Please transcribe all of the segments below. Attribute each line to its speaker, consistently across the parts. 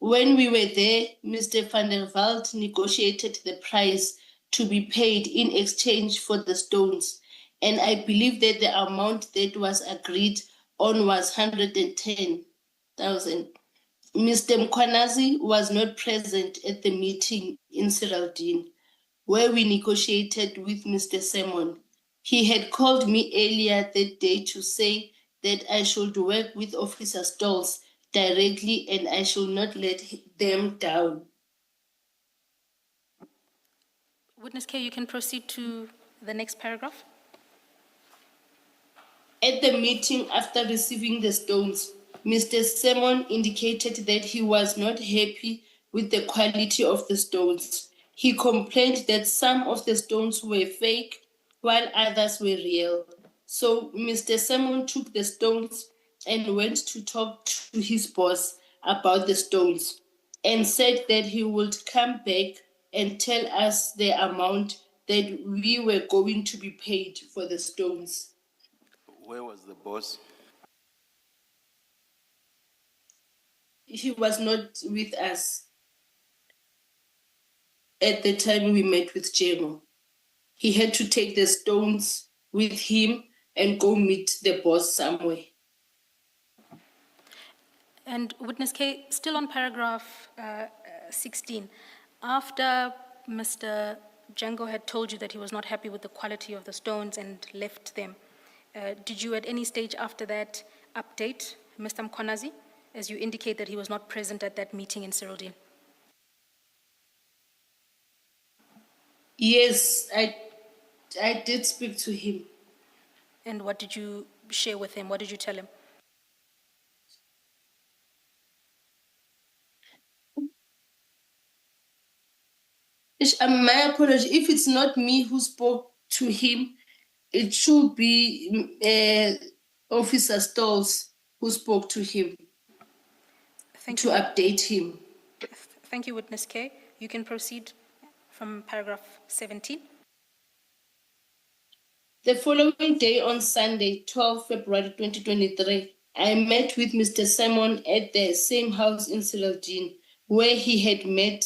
Speaker 1: When we were there, Mr. van der Walt negotiated the price to be paid in exchange for the stones. And I believe that the amount that was agreed on was 110,000. Mr. Mkwanazi was not present at the meeting in Seraldine, where we negotiated with Mr. Simon. He had called me earlier that day to say that I should work with Officer Stolz directly and I should not let them down.
Speaker 2: Witness K, you can proceed to the next paragraph.
Speaker 1: At the meeting after receiving the stones, Mr. Simon indicated that he was not happy with the quality of the stones. He complained that some of the stones were fake while others were real. So Mr. Simon took the stones and went to talk to his boss about the stones and said that he would come back and tell us the amount that we were going to be paid for the stones.
Speaker 3: Where was the boss?
Speaker 1: He was not with us at the time we met with Jemo. He had to take the stones with him and go meet the boss somewhere.
Speaker 2: And Witness K, still on paragraph 16, after Mr. Django had told you that he was not happy with the quality of the stones and left them, did you at any stage after that update Mr. Mkwanazi, as you indicate that he was not present at that meeting in Seraldine?
Speaker 1: Yes, I did speak to him.
Speaker 2: And what did you share with him? What did you tell him?
Speaker 1: My apology. If it's not me who spoke to him, it should be Officer Stolz who spoke to him to update him.
Speaker 2: Thank you, Witness K. You can proceed from paragraph 17.
Speaker 1: The following day, on Sunday, 12 February 2023, I met with Mr. Simon at the same house in Seraldine where we had met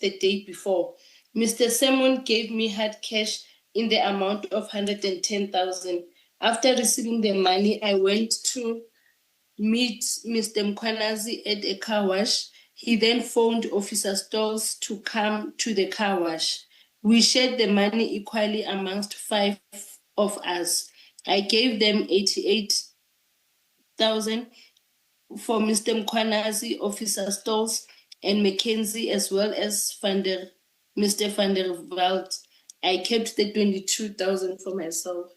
Speaker 1: the day before. Mr. Simon gave me hard cash in the amount of 110,000. After receiving the money, I went to meet Mr. Mkwanazi at a car wash. He then phoned Officer Stolz to come to the car wash. We shared the money equally amongst 5 of us. I gave them 88,000 for Mr. Mkwanazi, Officer Stolz, and Mackenzie, as well as Mr. van der Walt. I kept the 22,000 for myself.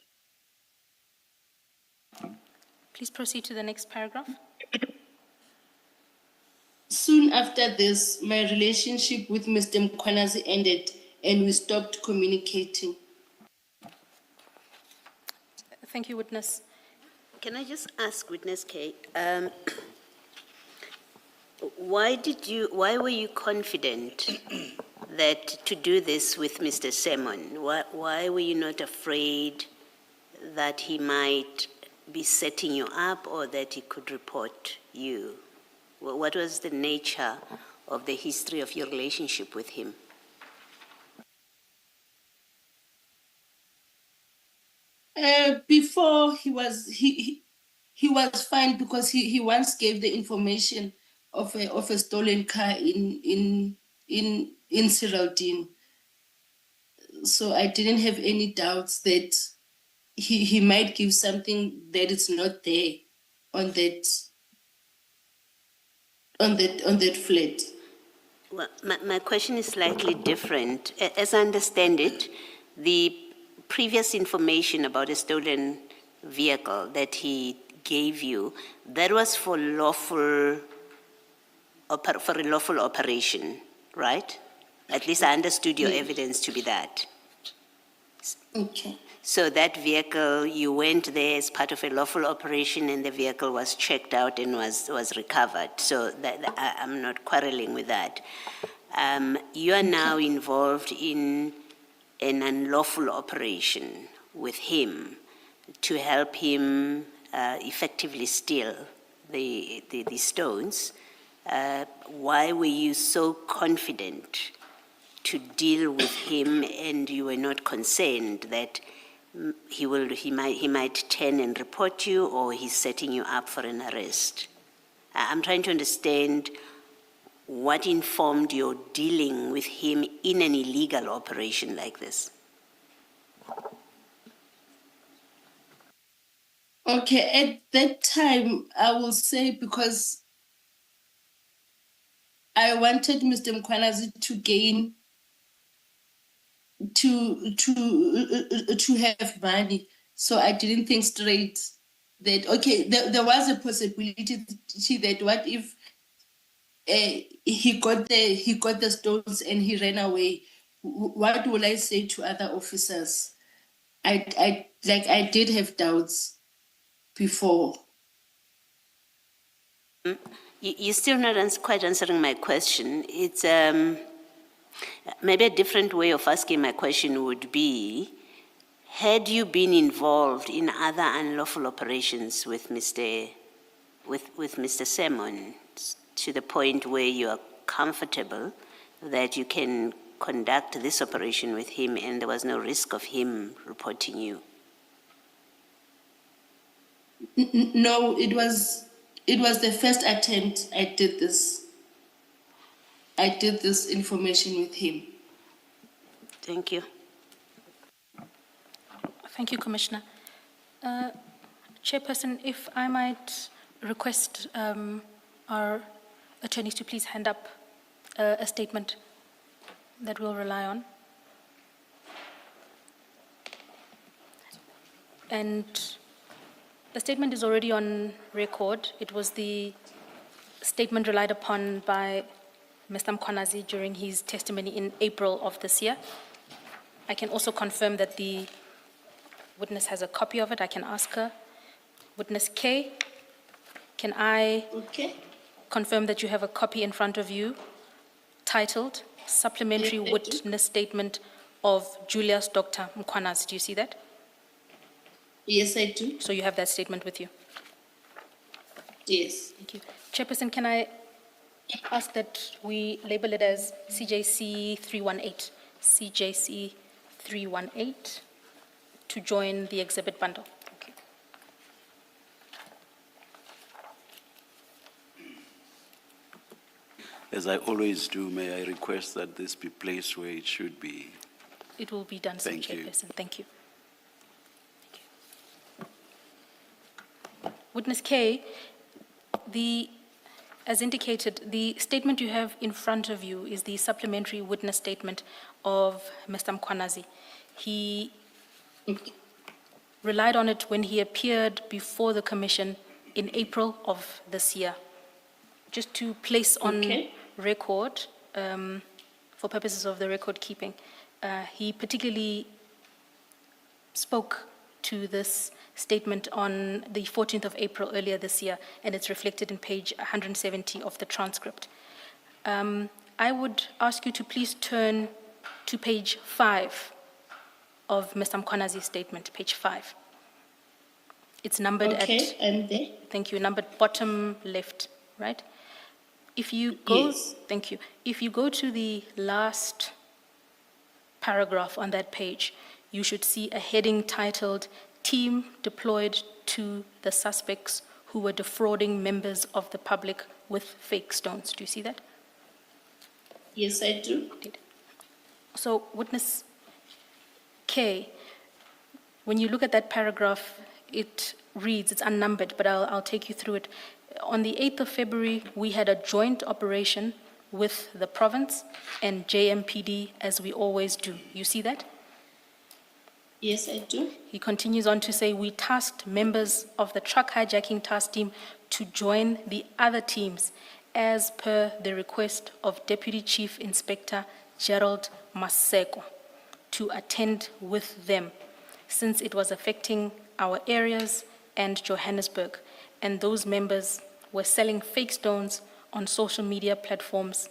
Speaker 2: Please proceed to the next paragraph.
Speaker 1: Soon after this, my relationship with Mr. Mkwanazi ended and we stopped communicating.
Speaker 2: Thank you, Witness.
Speaker 4: Can I just ask Witness K, why were you confident that to do this with Mr. Simon? Why were you not afraid that he might be setting you up or that he could report you? What was the nature of the history of your relationship with him?
Speaker 1: Before he was fine because he once gave the information of a stolen car in Seraldine. So I didn't have any doubts that he might give something that is not there on that flat.
Speaker 4: Well, my question is slightly different. As I understand it, the previous information about a stolen vehicle that he gave you, that was for a lawful operation, right? At least I understood your evidence to be that.
Speaker 1: Okay.
Speaker 4: So that vehicle, you went there as part of a lawful operation and the vehicle was checked out and was recovered. So I'm not quarreling with that. You are now involved in an unlawful operation with him to help him effectively steal the stones. why were you so confident to deal with him, and you were not concerned that he might turn and report you, or he's setting you up for an arrest? I'm trying to understand what informed your dealing with him in an illegal operation like this.
Speaker 1: Okay, at that time, I will say because I wanted Mr. Mkhwanazi to gain, to have money. So I didn't think straight that, okay, there was a possibility that what if he got the stones and he ran away? What will I say to other officers? I did have doubts before.
Speaker 4: You're still not quite answering my question. It's maybe a different way of asking my question would be, had you been involved in other unlawful operations with Mr. Simon to the point where you are comfortable that you can conduct this operation with him and there was no risk of him reporting you?
Speaker 1: No, it was the first attempt I did this. I did this information with him.
Speaker 4: Thank you.
Speaker 2: Thank you, Commissioner. Chairperson, if I might request our attorneys to please hand up a statement that we'll rely on. And the statement is already on record. It was the statement relied upon by Mr. Mkhwanazi during his testimony in April of this year. I can also confirm that the witness has a copy of it. I can ask her. Witness K, can I confirm that you have a copy in front of you titled Supplementary Witness Statement of Julius Dr. Mkhwanazi? Do you see that?
Speaker 1: Yes, I do.
Speaker 2: So you have that statement with you?
Speaker 1: Yes.
Speaker 2: Thank you. Chairperson, can I ask that we label it as CJC 318, CJC 318, to join the exhibit bundle? Thank you.
Speaker 3: As I always do, may I request that this be placed where it should be?
Speaker 2: It will be done, so
Speaker 3: Thank you.
Speaker 2: Chairperson. Thank you. Witness K, as indicated, the statement you have in front of you is the supplementary witness statement of Mr. Mkhwanazi. He relied on it when he appeared before the commission in April of this year. Just to place on record, for purposes of the record keeping, he particularly spoke to this statement on the 14th of April earlier this year, and it's reflected in page 170 of the transcript. I would ask you to please turn to page 5 of Mr. Mkhwanazi's statement, page 5. It's numbered at...
Speaker 1: I'm there.
Speaker 2: Thank you, numbered bottom left, right? If you go...
Speaker 1: Yes.
Speaker 2: Thank you. If you go to the last paragraph on that page, you should see a heading titled, Team Deployed to the Suspects Who Were Defrauding Members of the Public with Fake Stones. Do you see that?
Speaker 1: Yes, I do.
Speaker 2: So, Witness K, when you look at that paragraph, it reads, it's unnumbered, but I'll take you through it. On the 8th of February, we had a joint operation with the province and JMPD, as we always do. You see that?
Speaker 1: Yes, I do.
Speaker 2: He continues on to say, we tasked members of the truck hijacking task team to join the other teams as per the request of Deputy Chief Inspector Gerald Maseko to attend with them, since it was affecting our areas and Johannesburg, and those members were selling fake stones on social media platforms,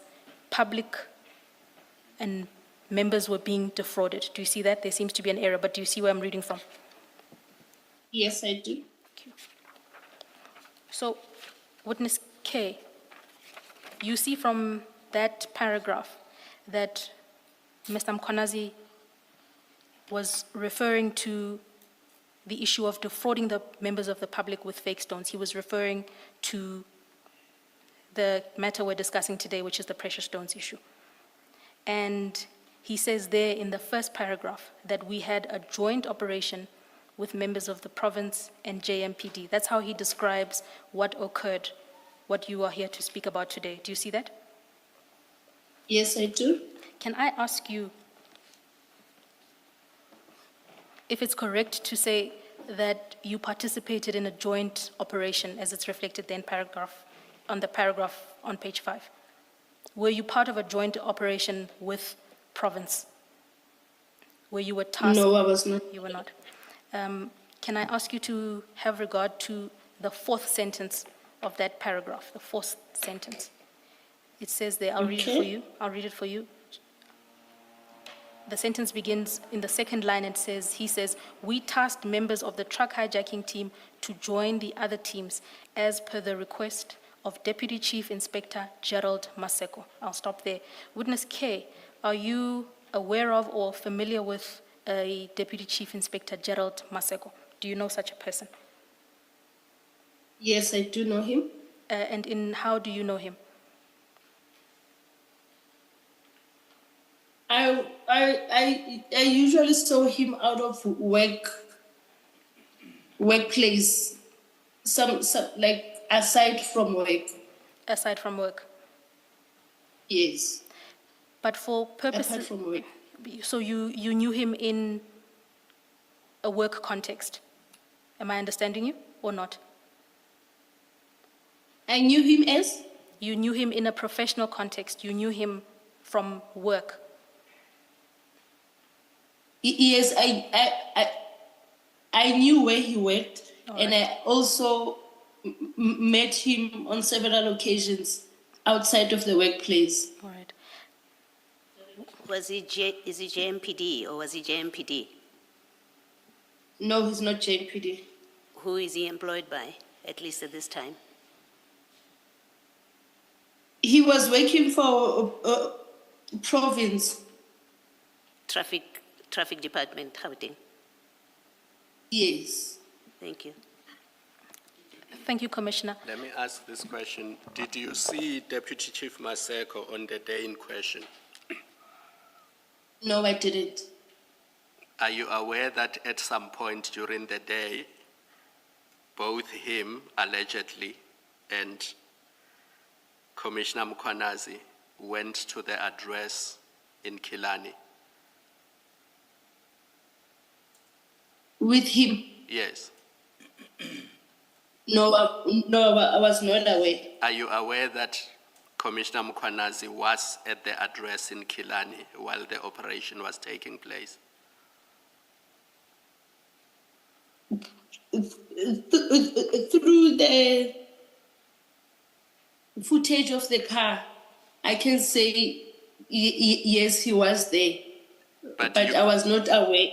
Speaker 2: public, and members were being defrauded. Do you see that? There seems to be an error, but do you see where I'm reading from?
Speaker 1: Yes, I do.
Speaker 2: So, Witness K, you see from that paragraph that Mr. Mkhwanazi was referring to the issue of defrauding the members of the public with fake stones. He was referring to the matter we're discussing today, which is the precious stones issue. And he says there in the first paragraph that we had a joint operation with members of the province and JMPD. That's how he describes what occurred, what you are here to speak about today. Do you see that?
Speaker 1: Yes, I do.
Speaker 2: Can I ask you if it's correct to say that you participated in a joint operation as it's reflected then on the paragraph on page 5? Were you part of a joint operation with province? Where you were tasked?
Speaker 1: No, I was not.
Speaker 2: You were not. Can I ask you to have regard to the fourth sentence of that paragraph, the fourth sentence? It says there, I'll read it for you. I'll read it for you. The sentence begins in the second line and says, he says, we tasked members of the truck hijacking team to join the other teams as per the request of Deputy Chief Inspector Gerald Maseko. I'll stop there. Witness K, are you aware of or familiar with a Deputy Chief Inspector Gerald Maseko? Do you know such a person?
Speaker 1: Yes, I do know him.
Speaker 2: And how do you know him?
Speaker 1: I usually saw him out of workplace, some like aside from work.
Speaker 2: Aside from work?
Speaker 1: Yes.
Speaker 2: But for
Speaker 1: Apart
Speaker 2: purposes,
Speaker 1: from work.
Speaker 2: so you knew him in a work context. Am I understanding you or not?
Speaker 1: I knew him as?
Speaker 2: You knew him in a professional context. You knew him from work.
Speaker 1: Yes, I knew where he worked,
Speaker 2: All
Speaker 1: and
Speaker 2: right.
Speaker 1: I also met him on several occasions outside of the workplace.
Speaker 2: All right.
Speaker 4: Is he JMPD or was he JMPD?
Speaker 1: No, he's not JPD.
Speaker 4: Who is he employed by, at least at this time?
Speaker 1: He was working for province.
Speaker 4: Traffic Department, Gauteng.
Speaker 1: Yes.
Speaker 4: Thank you.
Speaker 2: Thank you, Commissioner.
Speaker 5: Let me ask this question. Did you see Deputy Chief Maseko on the day in question?
Speaker 1: No, I didn't.
Speaker 5: Are you aware that at some point during the day, both him, allegedly, and Commissioner Mkhwanazi went to the address in Killarney?
Speaker 1: With him?
Speaker 5: Yes.
Speaker 1: No, I was not aware.
Speaker 5: Are you aware that Commissioner Mkhwanazi was at the address in Killarney while the operation was taking place?
Speaker 1: Through the footage of the car, I can say yes, he was there,
Speaker 5: But
Speaker 1: but
Speaker 5: you-
Speaker 1: I was not aware.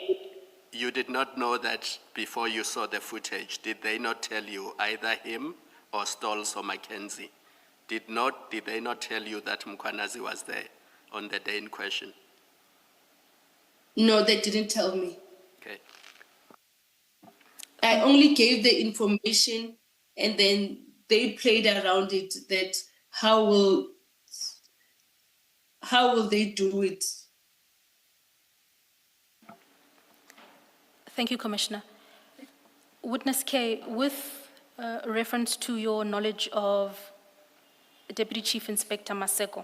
Speaker 5: You did not know that before you saw the footage. Did they not tell you, either him or Stolz or Mackenzie? Did they not tell you that Mkhwanazi was there on the day in question?
Speaker 1: No, they didn't tell me.
Speaker 5: Okay.
Speaker 1: I only gave the information, and then they played around it. That how will they do it?
Speaker 2: Thank you, Commissioner. Witness K, with reference to your knowledge of Deputy Chief Inspector Maseko,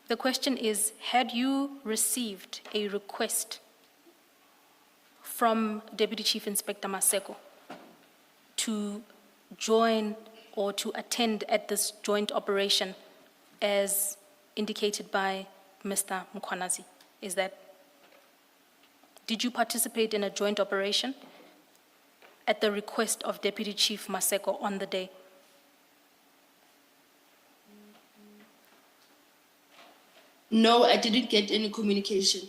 Speaker 2: the question is, had you received a request from Deputy Chief Inspector Maseko to join or to attend at this joint operation as indicated by Mr. Mkhwanazi? Did you participate in a joint operation at the request of Deputy Chief Maseko on the day?
Speaker 1: No, I didn't get any communication.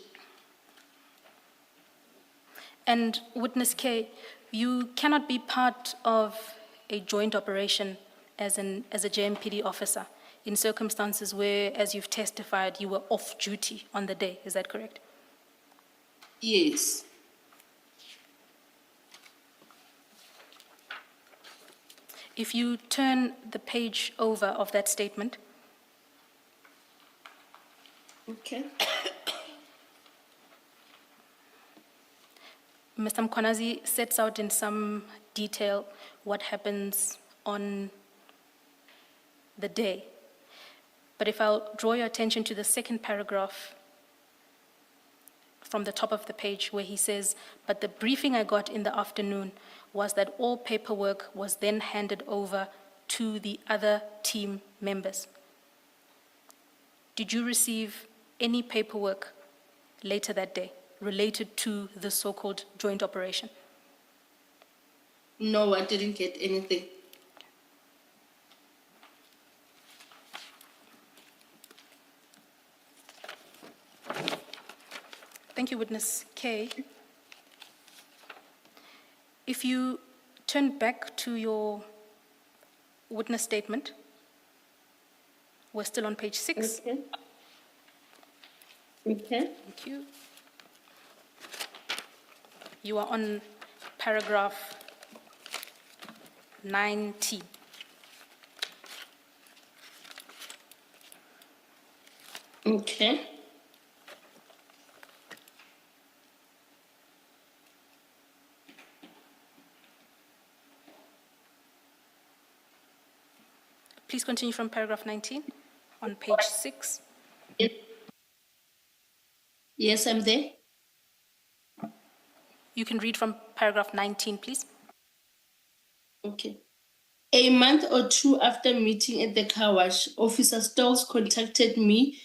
Speaker 2: And Witness K, you cannot be part of a joint operation as a JMPD officer in circumstances where, as you've testified, you were off duty on the day. Is that correct?
Speaker 1: Yes.
Speaker 2: If you turn the page over of that statement,
Speaker 1: Okay.
Speaker 2: Mr. Mkhwanazi sets out in some detail what happens on the day. But if I'll draw your attention to the second paragraph from the top of the page where he says, "But the briefing I got in the afternoon was that all paperwork was then handed over to the other team members." Did you receive any paperwork later that day related to the so-called joint operation?
Speaker 1: No, I didn't get anything.
Speaker 2: Thank you, Witness K. If you turn back to your witness statement, we're still on page 6.
Speaker 1: Okay. Okay.
Speaker 2: Thank you. You are on paragraph 9T.
Speaker 1: Okay.
Speaker 2: Please continue from paragraph 19 on page 6.
Speaker 1: Yes, I'm there.
Speaker 2: You can read from paragraph 19, please.
Speaker 1: Okay. A month or two after meeting at the car wash, Officer Stolz contacted me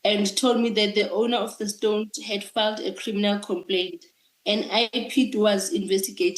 Speaker 1: and told me that the owner of the stones had filed a criminal complaint and IPID was investigating